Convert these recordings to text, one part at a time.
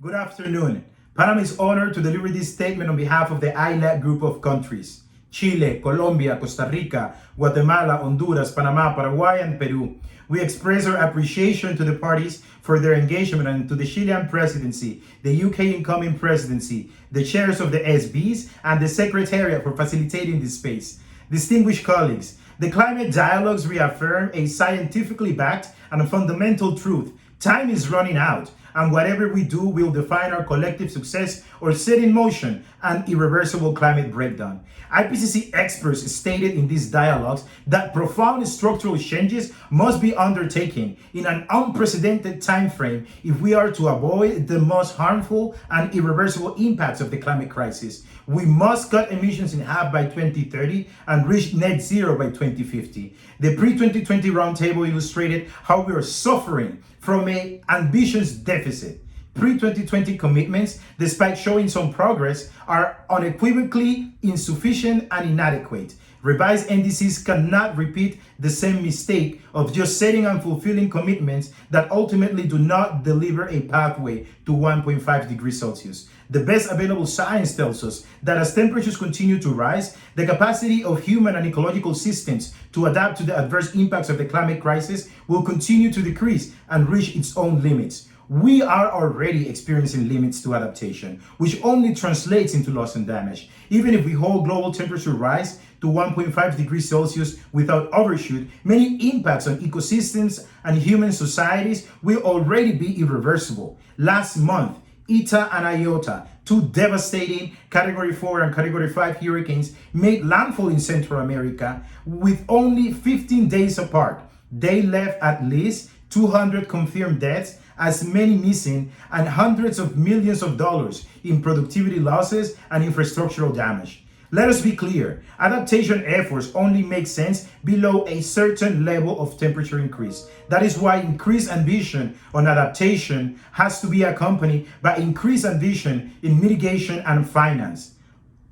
Good afternoon. Panama is honored to deliver this statement on behalf of the AILAC group of countries. Chile, Colombia, Costa Rica, Guatemala, Honduras, Panama, Paraguay, and Peru. We express our appreciation to the parties for their engagement and to the Chilean presidency, the UK incoming presidency, the chairs of the SBs, and the Secretariat for facilitating this space. Distinguished colleagues, the climate dialogues reaffirm a scientifically backed and fundamental truth. Time is running out, and whatever we do will define our collective success or set in motion an irreversible climate breakdown. IPCC experts stated in these dialogues that profound structural changes must be undertaken in an unprecedented time frame if we are to avoid the most harmful and irreversible impacts of the climate crisis. We must cut emissions in half by 2030 and reach net zero by 2050. The pre-2020 roundtable illustrated how we are suffering from an ambitious deficit. Pre-2020 commitments, despite showing some progress, are unequivocally insufficient and inadequate. Revised NDCs cannot repeat the same mistake of just setting and fulfilling commitments that ultimately do not deliver a pathway to 1.5 degrees Celsius. The best available science tells us that as temperatures continue to rise, the capacity of human and ecological systems to adapt to the adverse impacts of the climate crisis will continue to decrease and reach its own limits. We are already experiencing limits to adaptation, which only translates into loss and damage. Even if we hold global temperature rise to 1.5 degrees Celsius without overshoot, many impacts on ecosystems and human societies will already be irreversible. Last month, Eta and Iota, two devastating Category 4 and Category 5 hurricanes, made landfall in Central America with only 15 days apart. They left at least 200 confirmed deaths, as many missing, and hundreds of millions of dollars in productivity losses and infrastructural damage. Let us be clear, adaptation efforts only make sense below a certain level of temperature increase. That is why increased ambition on adaptation has to be accompanied by increased ambition in mitigation and finance.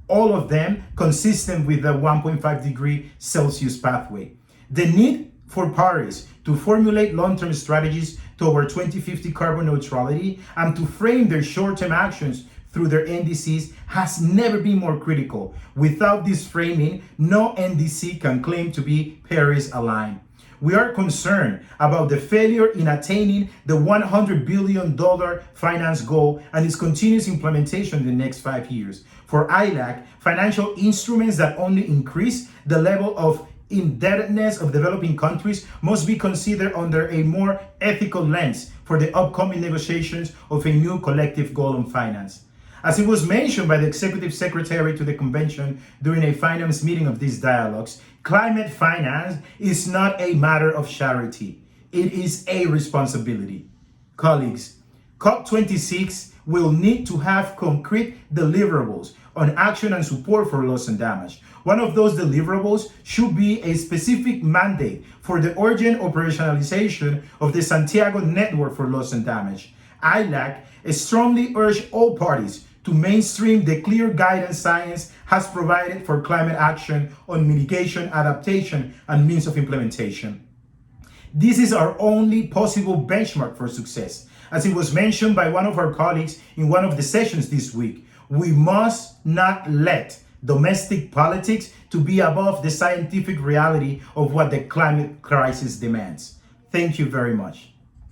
All of them consistent with the 1.5 degree Celsius pathway. The need for parties to formulate long-term strategies toward 2050 carbon neutrality and to frame their short-term actions through their NDCs has never been more critical. Without this framing, no NDC can claim to be Paris aligned. We are concerned about the failure in attaining the $100 billion finance goal and its continuous implementation in the next 5 years. For AILAC, financial instruments that only increase the level of indebtedness of developing countries must be considered under a more ethical lens for the upcoming negotiations of a new collective goal on finance. As it was mentioned by the Executive Secretary to the Convention during a finance meeting of these dialogues, climate finance is not a matter of charity. It is a responsibility. Colleagues, COP26 will need to have concrete deliverables on action and support for loss and damage. One of those deliverables should be a specific mandate for the urgent operationalization of the Santiago Network for Loss and Damage. AILAC strongly urges all parties to mainstream the clear guidance science has provided for climate action on mitigation, adaptation, and means of implementation. This is our only possible benchmark for success. As it was mentioned by one of our colleagues in one of the sessions this week, we must not let domestic politics to be above the scientific reality of what the climate crisis demands. Thank you very much.